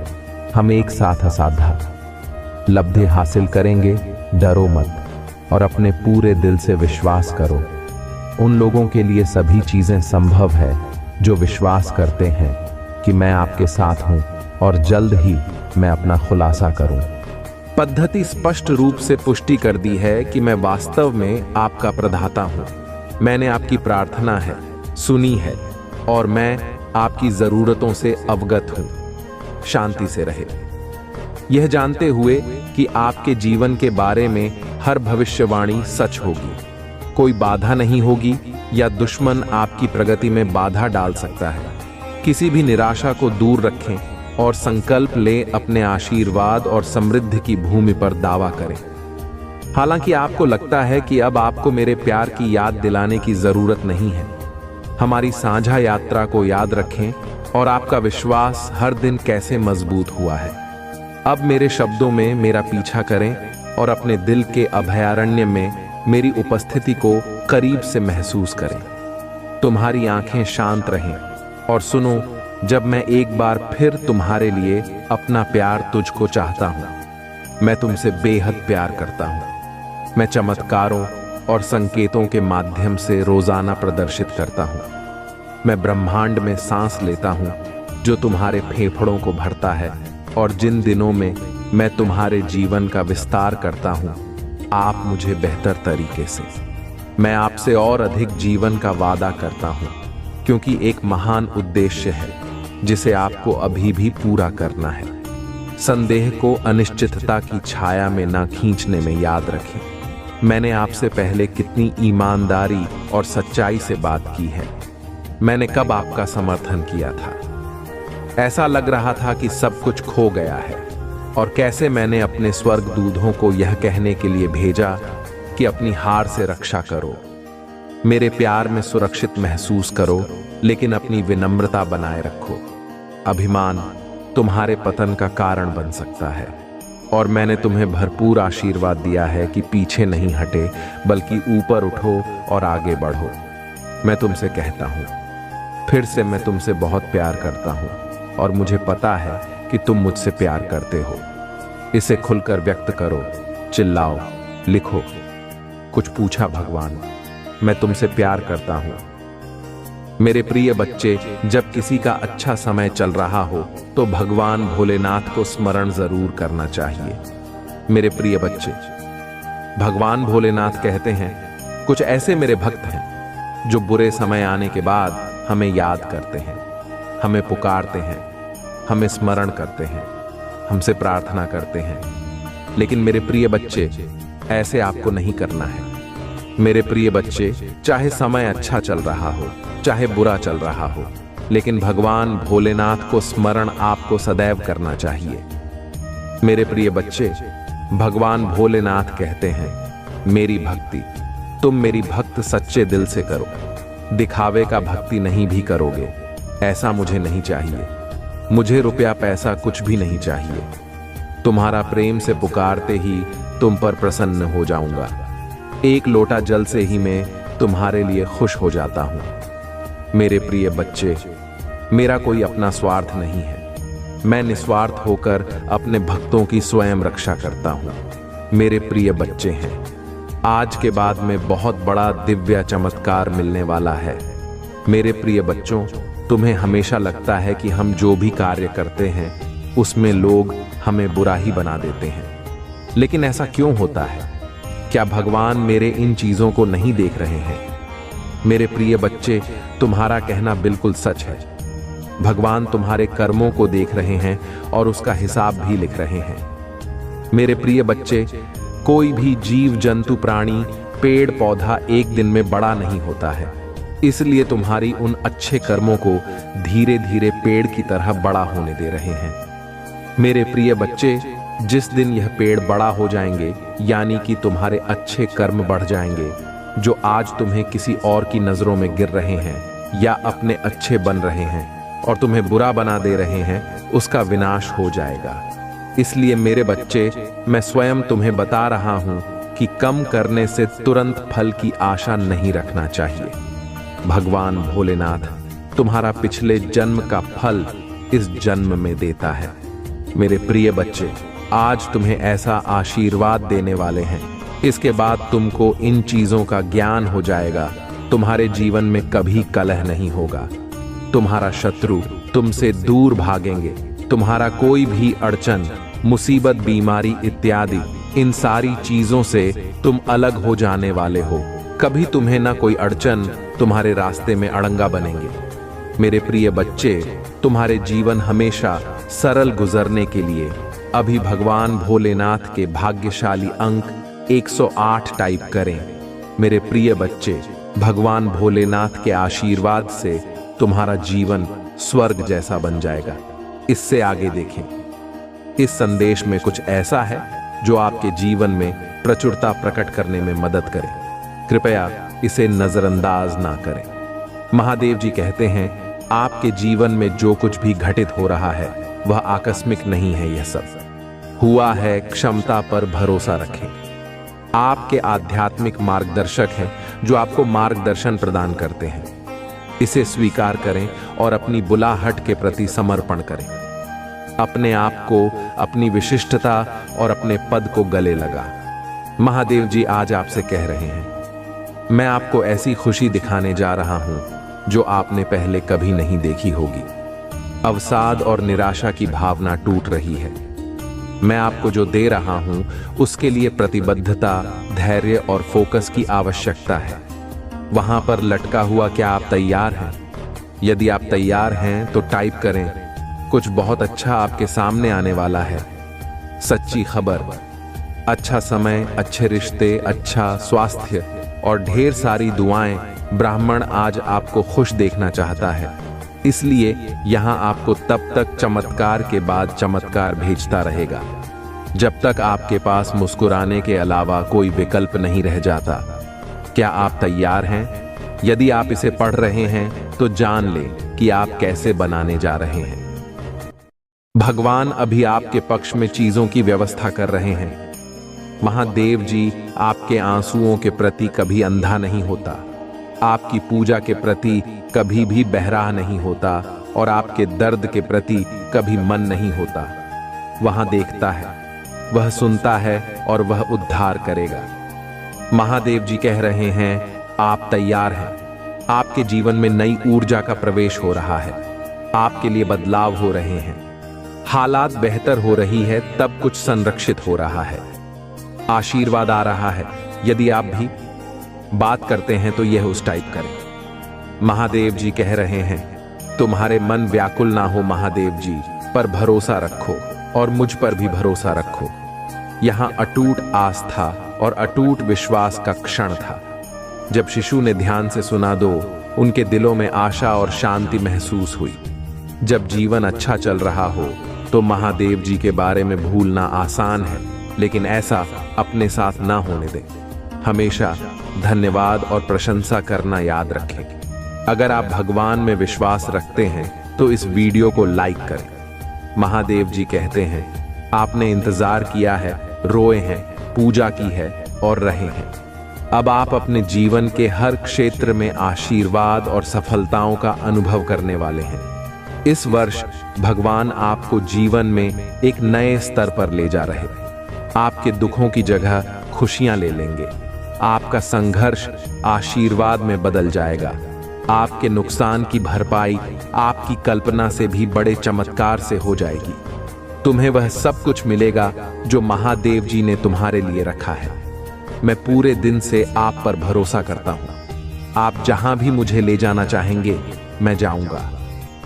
Speaker 1: हम एक साथ असाध्य लब्धि हासिल करेंगे। डरो मत और अपने पूरे दिल से विश्वास करो। उन लोगों के लिए सभी चीजें संभव है जो विश्वास करते हैं कि मैं आपके साथ हूं और जल्द ही मैं अपना खुलासा करूं। पद्धति स्पष्ट रूप से पुष्टि कर दी है कि मैं वास्तव में आपका प्रदाता हूं। मैंने आपकी प्रार्थना है सुनी है और मैं आपकी जरूरतों से अवगत हूं। शांति से रहे, यह जानते हुए कि आपके जीवन के बारे में हर भविष्यवाणी सच होगी। कोई बाधा नहीं होगी या दुश्मन आपकी प्रगति में बाधा डाल सकता है। किसी भी निराशा को दूर रखें और संकल्प लें अपने आशीर्वाद और समृद्धि की भूमि पर दावा करें। हालांकि आपको लगता है कि अब आपको मेरे प्यार की याद दिलाने की जरूरत नहीं है। हमारी साझा यात्रा को याद रखें और आपका विश्वास हर दिन कैसे मजबूत हुआ है। अब मेरे शब्दों में मेरा पीछा करें और अपने दिल के अभयारण्य में मेरी उपस्थिति को करीब से महसूस करें। तुम्हारी आंखें शांत रहें और सुनो जब मैं एक बार फिर तुम्हारे लिए अपना प्यार तुझको चाहता हूं। मैं तुमसे बेहद प्यार करता हूं। मैं चमत्कारों और संकेतों के माध्यम से रोजाना प्रदर्शित करता हूं। मैं ब्रह्मांड में सांस लेता हूं जो तुम्हारे फेफड़ों को भरता है और जिन दिनों में मैं तुम्हारे जीवन का विस्तार करता हूं, आप मुझे बेहतर तरीके से। मैं आपसे और अधिक जीवन का वादा करता हूं क्योंकि एक महान उद्देश्य है जिसे आपको अभी भी पूरा करना है। संदेह को अनिश्चितता की छाया में ना खींचने में याद रखें। मैंने आपसे पहले कितनी ईमानदारी और सच्चाई से बात की है। मैंने कब आपका समर्थन किया था। ऐसा लग रहा था कि सब कुछ खो गया है और कैसे मैंने अपने स्वर्गदूतों को यह कहने के लिए भेजा कि अपनी हार से रक्षा करो, मेरे प्यार में सुरक्षित महसूस करो, लेकिन अपनी विनम्रता बनाए रखो। अभिमान तुम्हारे पतन का कारण बन सकता है और मैंने तुम्हें भरपूर आशीर्वाद दिया है कि पीछे नहीं हटे बल्कि ऊपर उठो और आगे बढ़ो। मैं तुमसे कहता हूँ, फिर से मैं तुमसे बहुत प्यार करता हूँ और मुझे पता है कि तुम मुझसे प्यार करते हो। इसे खुलकर व्यक्त करो, चिल्लाओ, लिखो। कुछ पूछा भगवान, मैं तुमसे प्यार करता हूँ। मेरे प्रिय बच्चे, जब किसी का अच्छा समय चल रहा हो तो भगवान भोलेनाथ को स्मरण जरूर करना चाहिए। मेरे प्रिय बच्चे, भगवान भोलेनाथ कहते हैं कुछ ऐसे मेरे भक्त हैं जो बुरे समय आने के बाद हमें याद करते हैं, हमें पुकारते हैं, हमें स्मरण करते हैं, हमसे प्रार्थना करते हैं। लेकिन मेरे प्रिय बच्चे, ऐसे आपको नहीं करना है। मेरे प्रिय बच्चे, चाहे समय अच्छा चल रहा हो, चाहे बुरा चल रहा हो, लेकिन भगवान भोलेनाथ को स्मरण आपको सदैव करना चाहिए। मेरे प्रिय बच्चे, भगवान भोलेनाथ कहते हैं, मेरी भक्ति तुम मेरी भक्त सच्चे दिल से करो, दिखावे का भक्ति नहीं भी करोगे, ऐसा मुझे नहीं चाहिए। मुझे रुपया पैसा कुछ भी नहीं चाहिए। तुम्हारा प्रेम से पुकारते ही तुम पर प्रसन्न हो जाऊंगा। एक लोटा जल से ही मैं तुम्हारे लिए खुश हो जाता हूं। मेरे प्रिय बच्चे, मेरा कोई अपना स्वार्थ नहीं है। मैं निस्वार्थ होकर अपने भक्तों की स्वयं रक्षा करता हूं। मेरे प्रिय बच्चे हैं, आज के बाद में बहुत बड़ा दिव्य चमत्कार मिलने वाला है। मेरे प्रिय बच्चों, तुम्हें हमेशा लगता है कि हम जो भी कार्य करते हैं उसमें लोग हमें बुरा ही बना देते हैं, लेकिन ऐसा क्यों होता है? क्या भगवान मेरे इन चीजों को नहीं देख रहे हैं? मेरे प्रिय बच्चे, तुम्हारा कहना बिल्कुल सच है। भगवान तुम्हारे कर्मों को देख रहे हैं और उसका हिसाब भी लिख रहे हैं। मेरे प्रिय बच्चे, कोई भी जीव जंतु प्राणी पेड़ पौधा एक दिन में बड़ा नहीं होता है, इसलिए तुम्हारी उन अच्छे कर्मों को धीरे धीरे पेड़ की तरह बड़ा होने दे रहे हैं। मेरे प्रिय बच्चे, जिस दिन यह पेड़ बड़ा हो जाएंगे, यानी कि तुम्हारे अच्छे कर्म बढ़ जाएंगे, जो आज तुम्हें किसी और की नजरों में गिर रहे हैं या अपने अच्छे बन रहे हैं और तुम्हें बुरा बना दे रहे हैं, उसका विनाश हो जाएगा। इसलिए मेरे बच्चे, मैं स्वयं तुम्हें बता रहा हूं कि कम करने से तुरंत फल की आशा नहीं रखना चाहिए। भगवान भोलेनाथ तुम्हारा पिछले जन्म का फल इस जन्म में देता है। मेरे प्रिय बच्चे, आज तुम्हें ऐसा आशीर्वाद देने वाले हैं, इसके बाद तुमको इन चीजों का ज्ञान हो जाएगा। तुम्हारे जीवन में कभी कलह नहीं होगा, तुम्हारा शत्रु तुमसे दूर भागेंगे, तुम्हारा कोई भी अड़चन, मुसीबत, बीमारी इत्यादि, इन सारी चीजों से तुम अलग हो जाने वाले हो। कभी तुम्हें ना कोई अड़चन तुम्हारे रास्ते में अड़ंगा बनेंगे। मेरे प्रिय बच्चे, तुम्हारे जीवन हमेशा सरल गुजरने के लिए अभी भगवान भोलेनाथ के भाग्यशाली अंक 108 टाइप करें। मेरे प्रिय बच्चे, भगवान भोलेनाथ के आशीर्वाद से तुम्हारा जीवन स्वर्ग जैसा बन जाएगा। इससे आगे देखें। इस संदेश में कुछ ऐसा है जो आपके जीवन में प्रचुरता प्रकट करने में मदद करे। कृपया इसे नजरअंदाज ना करें। महादेव जी कहते हैं, आपके जीवन में जो कुछ भी घटित हो रहा है वह आकस्मिक नहीं है। यह सब हुआ है, क्षमता पर भरोसा रखें। आपके आध्यात्मिक मार्गदर्शक हैं जो आपको मार्गदर्शन प्रदान करते हैं। इसे स्वीकार करें और अपनी बुलाहट के प्रति समर्पण करें। अपने आप को, अपनी विशिष्टता और अपने पद को गले लगा। महादेव जी आज आपसे कह रहे हैं, मैं आपको ऐसी खुशी दिखाने जा रहा हूं जो आपने पहले कभी नहीं देखी होगी। अवसाद और निराशा की भावना टूट रही है। मैं आपको जो दे रहा हूं उसके लिए प्रतिबद्धता, धैर्य और फोकस की आवश्यकता है। वहां पर लटका हुआ क्या आप तैयार हैं? यदि आप तैयार हैं तो टाइप करें। कुछ बहुत अच्छा आपके सामने आने वाला है। सच्ची खबर, अच्छा समय, अच्छे रिश्ते, अच्छा स्वास्थ्य और ढेर सारी दुआएं। ब्राह्मण आज आपको खुश देखना चाहता है, इसलिए यहां आपको तब तक चमत्कार के बाद चमत्कार भेजता रहेगा जब तक आपके पास मुस्कुराने के अलावा कोई विकल्प नहीं रह जाता। क्या आप तैयार हैं? यदि आप इसे पढ़ रहे हैं तो जान लें कि आप कैसे बनाने जा रहे हैं। भगवान अभी आपके पक्ष में चीजों की व्यवस्था कर रहे हैं। महादेव जी आपके आंसुओं के प्रति कभी अंधा नहीं होता, आपकी पूजा के प्रति कभी भी बहरा नहीं होता और आपके दर्द के प्रति कभी मन नहीं होता। वहां देखता है, वह सुनता है और वह उद्धार करेगा। महादेव जी कह रहे हैं, आप तैयार हैं। आपके जीवन में नई ऊर्जा का प्रवेश हो रहा है। आपके लिए बदलाव हो रहे हैं। हालात बेहतर हो रही है, तब कुछ संरक्षित हो रहा है। आशीर्वाद आ रहा है। यदि आप भी बात करते हैं तो यह उस टाइप करें। महादेव जी कह रहे हैं, तुम्हारे मन व्याकुल ना हो महादेव जी, पर भरोसा रखो और मुझ पर भी भरोसा रखो। यहाँ अटूट आस्था और अटूट विश्वास का क्षण था। जब शिशु ने ध्यान से सुना दो, उनके दिलों में आशा और शांति महसूस हुई। जब जीवन अच्छा चल रहा हो तो महादेव जी के बारे में भूलना आसान है, लेकिन ऐसा अपने साथ ना होने दें। हमेशा धन्यवाद और प्रशंसा करना याद रखें। अगर आप भगवान में विश्वास रखते हैं तो इस वीडियो को लाइक करें। महादेव जी कहते हैं, आपने इंतजार किया है, रोए हैं, पूजा की है और रहे हैं। अब आप अपने जीवन के हर क्षेत्र में आशीर्वाद और सफलताओं का अनुभव करने वाले हैं। इस वर्ष भगवान आपको जीवन में एक नए स्तर पर ले जा रहे हैं। आपके दुखों की जगह खुशियां ले लेंगे। आपका संघर्ष आशीर्वाद में बदल जाएगा। आपके नुकसान की भरपाई आपकी कल्पना से भी बड़े चमत्कार से हो जाएगी। तुम्हें वह सब कुछ मिलेगा जो महादेव जी ने तुम्हारे लिए रखा है। मैं पूरे दिन से आप पर भरोसा करता हूं। आप जहां भी मुझे ले जाना चाहेंगे मैं जाऊंगा,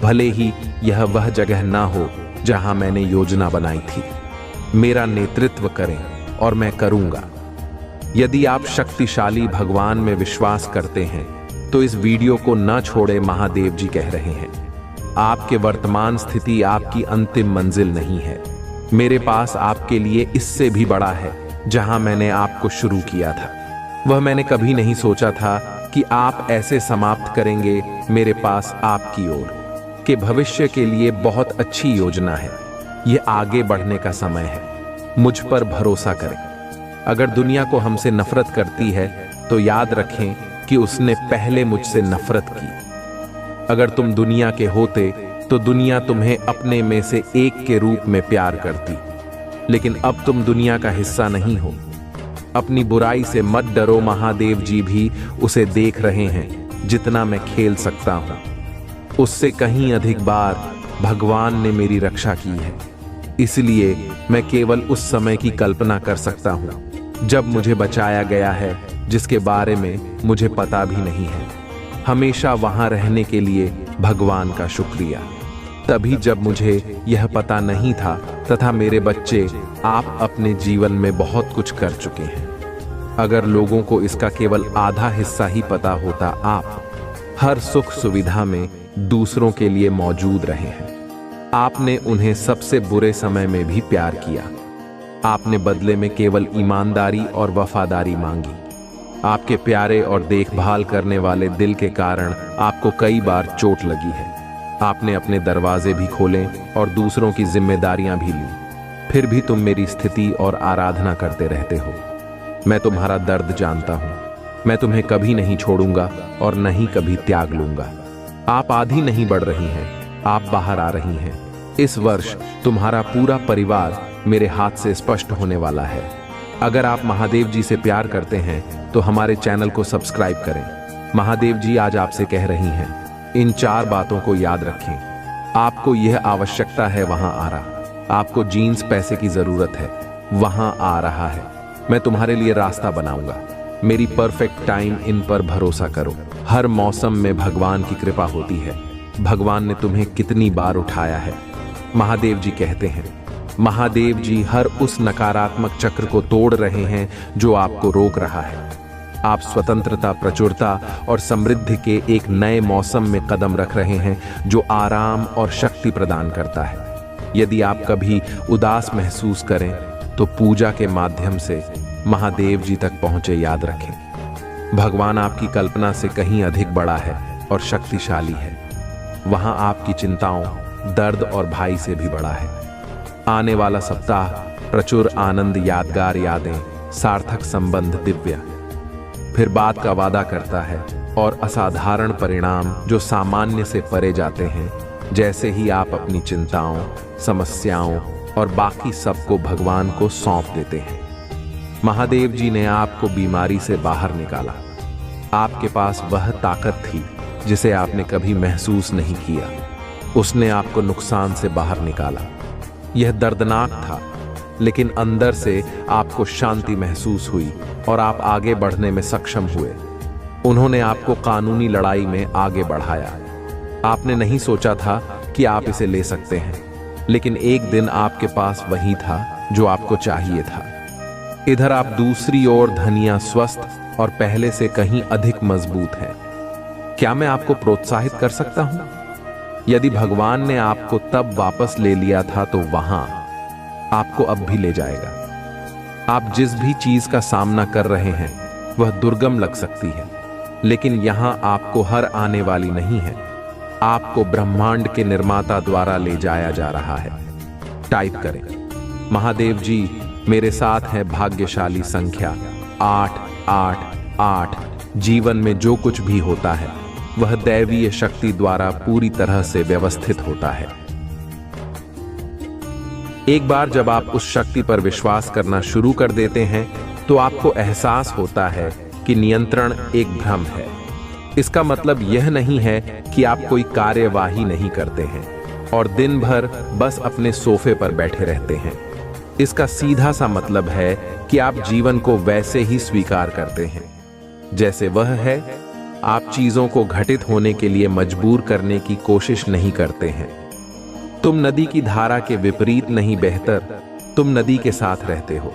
Speaker 1: भले ही यह वह जगह ना हो जहां मैंने योजना बनाई थी। मेरा नेतृत्व करें और मैं करूंगा। यदि आप शक्तिशाली भगवान में विश्वास करते हैं तो इस वीडियो को न छोड़े। महादेव जी कह रहे हैं, आपके वर्तमान स्थिति आपकी अंतिम मंजिल नहीं है। मेरे पास आपके लिए इससे भी बड़ा है। जहां मैंने आपको शुरू किया था, वह मैंने कभी नहीं सोचा था कि आप ऐसे समाप्त करेंगे। मेरे पास आपकी ओर के भविष्य के लिए बहुत अच्छी योजना है। यह आगे बढ़ने का समय है। मुझ पर भरोसा करें। अगर दुनिया को हमसे नफरत करती है तो याद रखें कि उसने पहले मुझसे नफरत की। अगर तुम दुनिया के होते तो दुनिया तुम्हें अपने में से एक के रूप में प्यार करती, लेकिन अब तुम दुनिया का हिस्सा नहीं हो। अपनी बुराई से मत डरो। महादेव जी भी उसे देख रहे हैं जितना मैं खेल सकता हूं। उससे कहीं अधिक बार भगवान ने मेरी रक्षा की है। इसलिए मैं केवल उस समय की कल्पना कर सकता हूं जब मुझे बचाया गया है, जिसके बारे में मुझे पता भी नहीं है। हमेशा वहां रहने के लिए भगवान का शुक्रिया। तभी जब मुझे यह पता नहीं था तथा मेरे बच्चे, आप अपने जीवन में बहुत कुछ कर चुके हैं। अगर लोगों को इसका केवल आधा हिस्सा ही पता होता। आप हर सुख सुविधा में दूसरों के लिए मौजूद रहे हैं। आपने उन्हें सबसे बुरे समय में भी प्यार किया। आपने बदले में केवल ईमानदारी और वफादारी मांगी। आपके प्यारे और देखभाल करने वाले दिल के कारण आपको कई बार चोट लगी है। आपने अपने दरवाजे भी खोले और दूसरों की जिम्मेदारियां भी ली। फिर भी तुम मेरी स्थिति और आराधना करते रहते हो। मैं तुम्हारा दर्द जानता हूं। मैं तुम्हें कभी नहीं छोड़ूंगा और नहीं कभी त्याग लूंगा। आप आधी नहीं बढ़ रही हैं, आप बाहर आ रही हैं। इस वर्ष तुम्हारा पूरा परिवार मेरे हाथ से स्पष्ट होने वाला है। अगर आप महादेव जी से प्यार करते हैं तो हमारे चैनल को सब्सक्राइब करें। महादेव जी आज आपसे कह रही हैं, इन 4 बातों को याद रखें। आपको यह आवश्यकता है, वहां आ रहा। आपको जीन्स पैसे की जरूरत है, वहां आ रहा है। मैं तुम्हारे लिए रास्ता बनाऊंगा। मेरी परफेक्ट टाइम इन पर भरोसा करो। हर मौसम में भगवान की कृपा होती है। भगवान ने तुम्हें कितनी बार उठाया है। महादेव जी कहते हैं, महादेव जी हर उस नकारात्मक चक्र को तोड़ रहे हैं जो आपको रोक रहा है। आप स्वतंत्रता, प्रचुरता और समृद्धि के एक नए मौसम में कदम रख रहे हैं जो आराम और शक्ति प्रदान करता है। यदि आप कभी उदास महसूस करें तो पूजा के माध्यम से महादेव जी तक पहुंचे। याद रखें, भगवान आपकी कल्पना से कहीं अधिक बड़ा है और शक्तिशाली है। वहां आपकी चिंताओं, दर्द और भय से भी बड़ा है। आने वाला सप्ताह प्रचुर आनंद, यादगार यादें, सार्थक संबंध, दिव्य फिर बात का वादा करता है और असाधारण परिणाम जो सामान्य से परे जाते हैं। जैसे ही आप अपनी चिंताओं, समस्याओं और बाकी सबको भगवान को सौंप देते हैं। महादेव जी ने आपको बीमारी से बाहर निकाला। आपके पास वह ताकत थी जिसे आपने कभी महसूस नहीं किया। उसने आपको नुकसान से बाहर निकाला। यह दर्दनाक था, लेकिन अंदर से आपको शांति महसूस हुई और आप आगे बढ़ने में सक्षम हुए। उन्होंने आपको कानूनी लड़ाई में आगे बढ़ाया। आपने नहीं सोचा था कि आप इसे ले सकते हैं, लेकिन एक दिन आपके पास वही था जो आपको चाहिए था। इधर आप दूसरी ओर धनिया स्वस्थ और पहले से कहीं अधिक मजबूत है। क्या मैं आपको प्रोत्साहित कर सकता हूं? यदि भगवान ने आपको तब वापस ले लिया था तो वहां आपको अब भी ले जाएगा। आप जिस भी चीज का सामना कर रहे हैं वह दुर्गम लग सकती है, लेकिन यहां आपको हर आने वाली नहीं है। आपको ब्रह्मांड के निर्माता द्वारा ले जाया जा रहा है। टाइप करें, महादेव जी मेरे साथ है भाग्यशाली संख्या 888। जीवन में जो कुछ भी होता है वह दैवीय शक्ति द्वारा पूरी तरह से व्यवस्थित होता है। एक बार जब आप उस शक्ति पर विश्वास करना शुरू कर देते हैं तो आपको एहसास होता है कि नियंत्रण एक भ्रम है। इसका मतलब यह नहीं है कि आप कोई कार्यवाही नहीं करते हैं और दिन भर बस अपने सोफे पर बैठे रहते हैं। इसका सीधा सा मतलब है कि आप जीवन को वैसे ही स्वीकार करते हैं जैसे वह है। आप चीजों को घटित होने के लिए मजबूर करने की कोशिश नहीं करते हैं। तुम नदी की धारा के विपरीत नहीं बहकर तुम नदी के साथ रहते हो।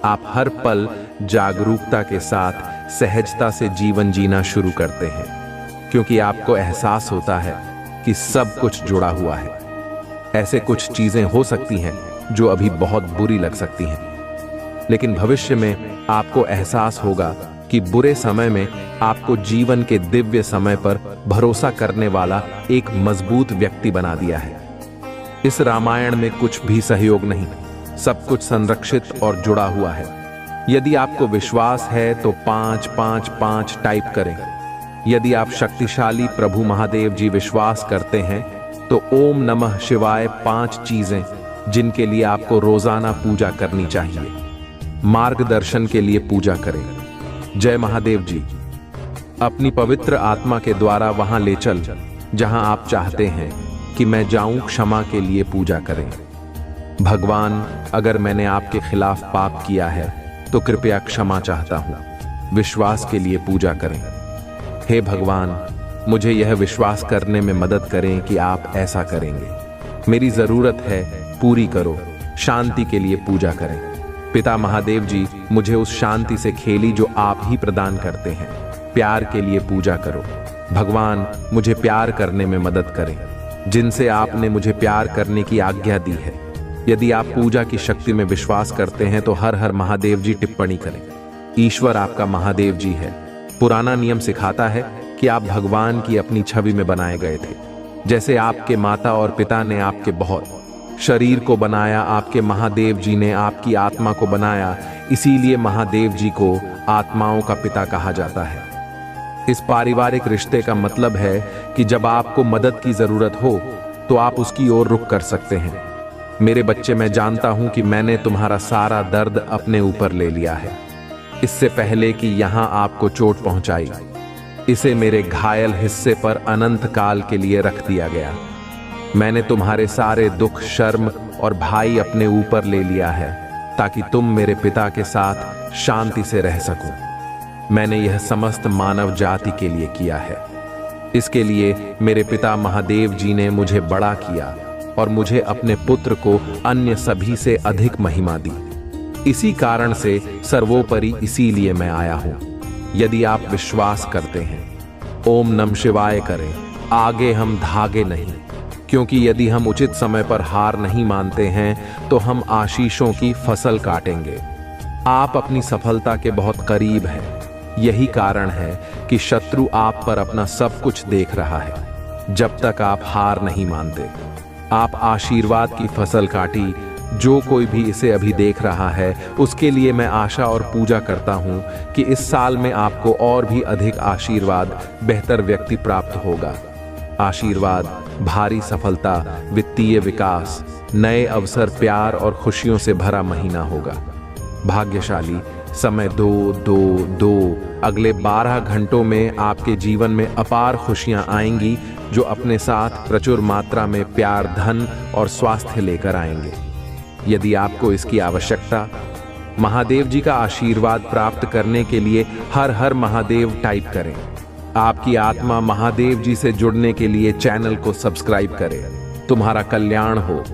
Speaker 1: आप हर पल जागरूकता के साथ सहजता से जीवन जीना शुरू करते हैं, क्योंकि आपको एहसास होता है कि सब कुछ जुड़ा हुआ है। ऐसे कुछ चीजें हो सकती हैं जो अभी बहुत बुरी लग सकती हैं, लेकिन भविष्य में आपको एहसास होगा कि बुरे समय में आपको जीवन के दिव्य समय पर भरोसा करने वाला एक मजबूत व्यक्ति बना दिया है। इस रामायण में कुछ भी सहयोग नहीं, सब कुछ संरक्षित और जुड़ा हुआ है। यदि आपको विश्वास है तो 555 टाइप करें। यदि आप शक्तिशाली प्रभु महादेव जी विश्वास करते हैं तो ओम नमः शिवाय 5 चीजें जिनके लिए आपको रोजाना पूजा करनी चाहिए। मार्गदर्शन के लिए पूजा करें। जय महादेव जी, अपनी पवित्र आत्मा के द्वारा वहां ले चल जहां आप चाहते हैं कि मैं जाऊं। क्षमा के लिए पूजा करें। भगवान, अगर मैंने आपके खिलाफ पाप किया है तो कृपया क्षमा चाहता हूं। विश्वास के लिए पूजा करें। हे भगवान, मुझे यह विश्वास करने में मदद करें कि आप ऐसा करेंगे। मेरी जरूरत है, पूरी करो। शांति के लिए पूजा करें। पिता महादेव जी, मुझे उस शांति से खेली जो आप ही प्रदान करते हैं। प्यार के लिए पूजा करो। भगवान, मुझे प्यार करने में मदद करें, जिनसे आपने मुझे प्यार करने की आज्ञा दी है। यदि आप पूजा की शक्ति में विश्वास करते हैं तो हर हर महादेव जी टिप्पणी करें। ईश्वर आपका महादेव जी है। पुराना नियम सिखाता है कि आप भगवान की अपनी छवि में बनाए गए थे। जैसे आपके माता और पिता ने आपके बहुत शरीर को बनाया, आपके महादेव जी ने आपकी आत्मा को बनाया। इसीलिए महादेव जी को आत्माओं का पिता कहा जाता है। इस पारिवारिक रिश्ते का मतलब है कि जब आपको मदद की जरूरत हो तो आप उसकी ओर रुख कर सकते हैं। मेरे बच्चे, मैं जानता हूं कि मैंने तुम्हारा सारा दर्द अपने ऊपर ले लिया है, इससे पहले कि यहां आपको चोट पहुंचाई। इसे मेरे घायल हिस्से पर अनंत काल के लिए रख दिया गया। मैंने तुम्हारे सारे दुख, शर्म और भाई अपने ऊपर ले लिया है ताकि तुम मेरे पिता के साथ शांति से रह सको। मैंने यह समस्त मानव जाति के लिए किया है। इसके लिए मेरे पिता महादेव जी ने मुझे बड़ा किया और मुझे अपने पुत्र को अन्य सभी से अधिक महिमा दी। इसी कारण से सर्वोपरि इसीलिए मैं आया हूं। यदि आप विश्वास करते हैं, ओम नमः शिवाय करें। आगे हम धागे नहीं, क्योंकि यदि हम उचित समय पर हार नहीं मानते हैं तो हम आशीषों की फसल काटेंगे। आप अपनी सफलता के बहुत करीब हैं। यही कारण है कि शत्रु आप पर अपना सब कुछ देख रहा है। जब तक आप हार नहीं मानते, आप आशीर्वाद की फसल काटी। जो कोई भी इसे अभी देख रहा है उसके लिए मैं आशा और पूजा करता हूं कि इस साल में आपको और भी अधिक आशीर्वाद, बेहतर व्यक्ति प्राप्त होगा। आशीर्वाद, भारी सफलता, वित्तीय विकास, नए अवसर, प्यार और खुशियों से भरा महीना होगा। भाग्यशाली समय 222। अगले 12 घंटों में आपके जीवन में अपार खुशियां आएंगी जो अपने साथ प्रचुर मात्रा में प्यार, धन और स्वास्थ्य लेकर आएंगे। यदि आपको इसकी आवश्यकता महादेव जी का आशीर्वाद प्राप्त करने के लिए हर हर महादेव टाइप करें। आपकी आत्मा महादेव जी से जुड़ने के लिए चैनल को सब्सक्राइब करें। तुम्हारा कल्याण हो।